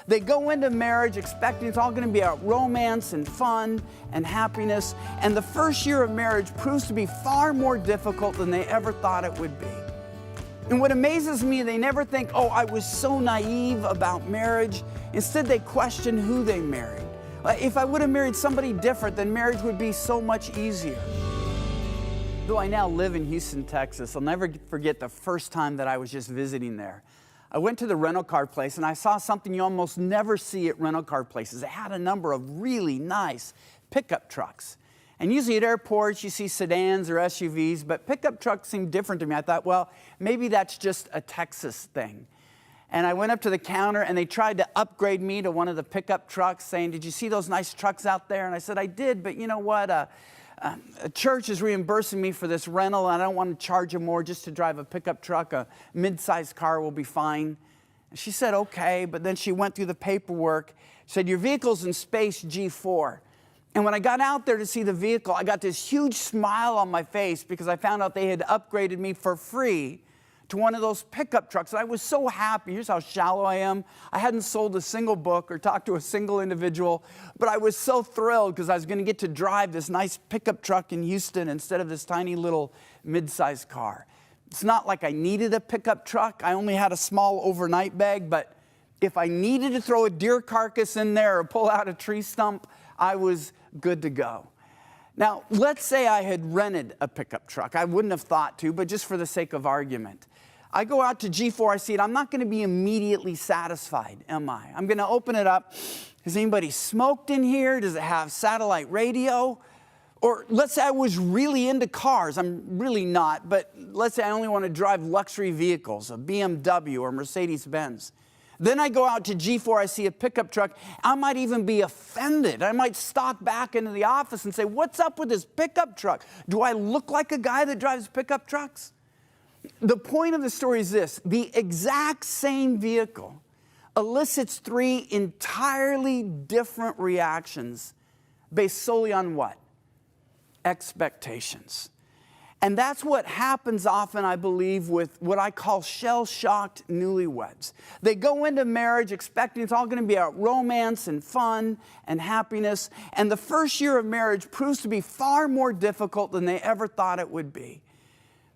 They go into marriage expecting it's all going to be about romance and fun and happiness, and the first year of marriage proves to be far more difficult than they ever thought it would be. And what amazes me, they never think, oh, I was so naive about marriage. Instead, they question who they married. If I would have married somebody different, then marriage would be so much easier. Though I now live in Houston, Texas, I'll never forget the first time that I was just visiting there. I went to the rental car place and I saw something you almost never see at rental car places. It had a number of really nice pickup trucks. And usually at airports you see sedans or SUVs, but pickup trucks seemed different to me. I thought, well, maybe that's just a Texas thing. And I went up to the counter and they tried to upgrade me to one of the pickup trucks, saying, did you see those nice trucks out there? And I said, I did, but you know what? A church is reimbursing me for this rental, and I don't want to charge them more just to drive a pickup truck. A mid-sized car will be fine. And she said, okay, but then she went through the paperwork, said, your vehicle's in space G4. And when I got out there to see the vehicle, I got this huge smile on my face because I found out they had upgraded me for free to one of those pickup trucks. And I was so happy. Here's how shallow I am. I hadn't sold a single book or talked to a single individual, but I was so thrilled because I was going to get to drive this nice pickup truck in Houston instead of this tiny little mid-sized car. It's not like I needed a pickup truck. I only had a small overnight bag, but if I needed to throw a deer carcass in there or pull out a tree stump, I was good to go. Now, let's say I had rented a pickup truck. I wouldn't have thought to, but just for the sake of argument. I go out to G4, I see it. I'm not going to be immediately satisfied, am I? I'm going to open it up. Has anybody smoked in here? Does it have satellite radio? Or let's say I was really into cars. I'm really not, but let's say I only want to drive luxury vehicles, a BMW or Mercedes-Benz. Then I go out to G4, I see a pickup truck. I might even be offended. I might stalk back into the office and say, what's up with this pickup truck? Do I look like a guy that drives pickup trucks? The point of the story is this: the exact same vehicle elicits three entirely different reactions based solely on what? Expectations. And that's what happens often, I believe, with what I call shell-shocked newlyweds. They go into marriage expecting it's all going to be about romance and fun and happiness, and the first year of marriage proves to be far more difficult than they ever thought it would be.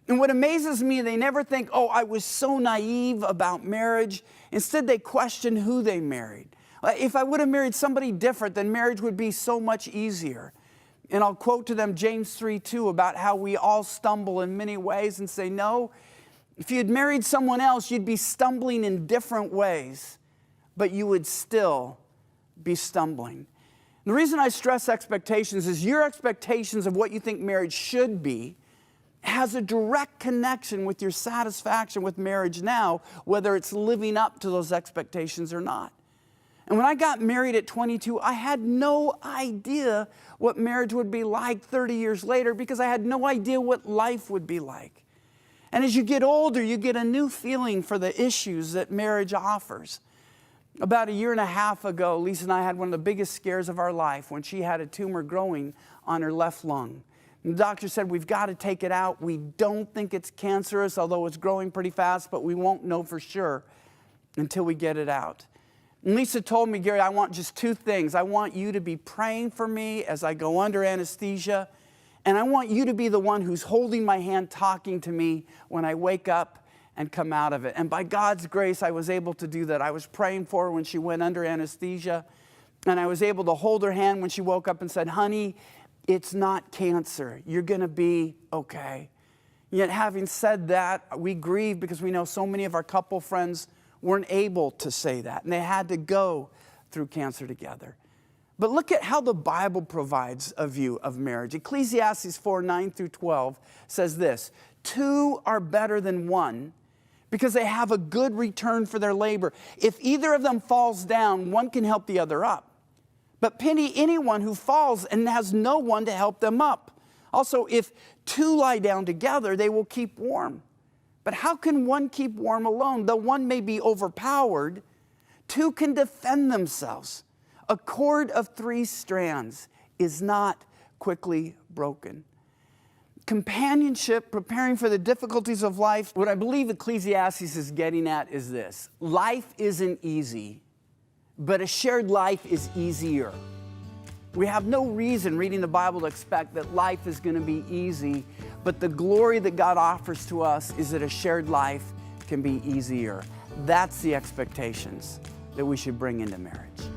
And what amazes me, they never think, oh, I was so naive about marriage. Instead, they question who they married. If I would have married somebody different, then marriage would be so much easier. And I'll quote to them James 3:2 about how we all stumble in many ways and say, no, if you had married someone else, you'd be stumbling in different ways, but you would still be stumbling. And the reason I stress expectations is your expectations of what you think marriage should be has a direct connection with your satisfaction with marriage now, whether it's living up to those expectations or not. And when I got married at 22, I had no idea what marriage would be like 30 years later because I had no idea what life would be like. And as you get older, you get a new feeling for the issues that marriage offers. About a year and a half ago, Lisa and I had one of the biggest scares of our life when she had a tumor growing on her left lung. The doctor said, we've got to take it out. We don't think it's cancerous, although it's growing pretty fast, but we won't know for sure until we get it out. And Lisa told me, Gary, I want just two things. I want you to be praying for me as I go under anesthesia, and I want you to be the one who's holding my hand, talking to me when I wake up and come out of it. And by God's grace, I was able to do that. I was praying for her when she went under anesthesia, and I was able to hold her hand when she woke up and said, honey, it's not cancer. You're going to be okay. Yet having said that, we grieve because we know so many of our couple friends weren't able to say that, and they had to go through cancer together. But look at how the Bible provides a view of marriage. Ecclesiastes 4:9-12 says this: two are better than one because they have a good return for their labor. If either of them falls down, one can help the other up. But pity anyone who falls and has no one to help them up. Also, if two lie down together, they will keep warm. But how can one keep warm alone? Though one may be overpowered, two can defend themselves. A cord of three strands is not quickly broken. Companionship, preparing for the difficulties of life. What I believe Ecclesiastes is getting at is this: life isn't easy, but a shared life is easier. We have no reason reading the Bible to expect that life is going to be easy, but the glory that God offers to us is that a shared life can be easier. That's the expectations that we should bring into marriage.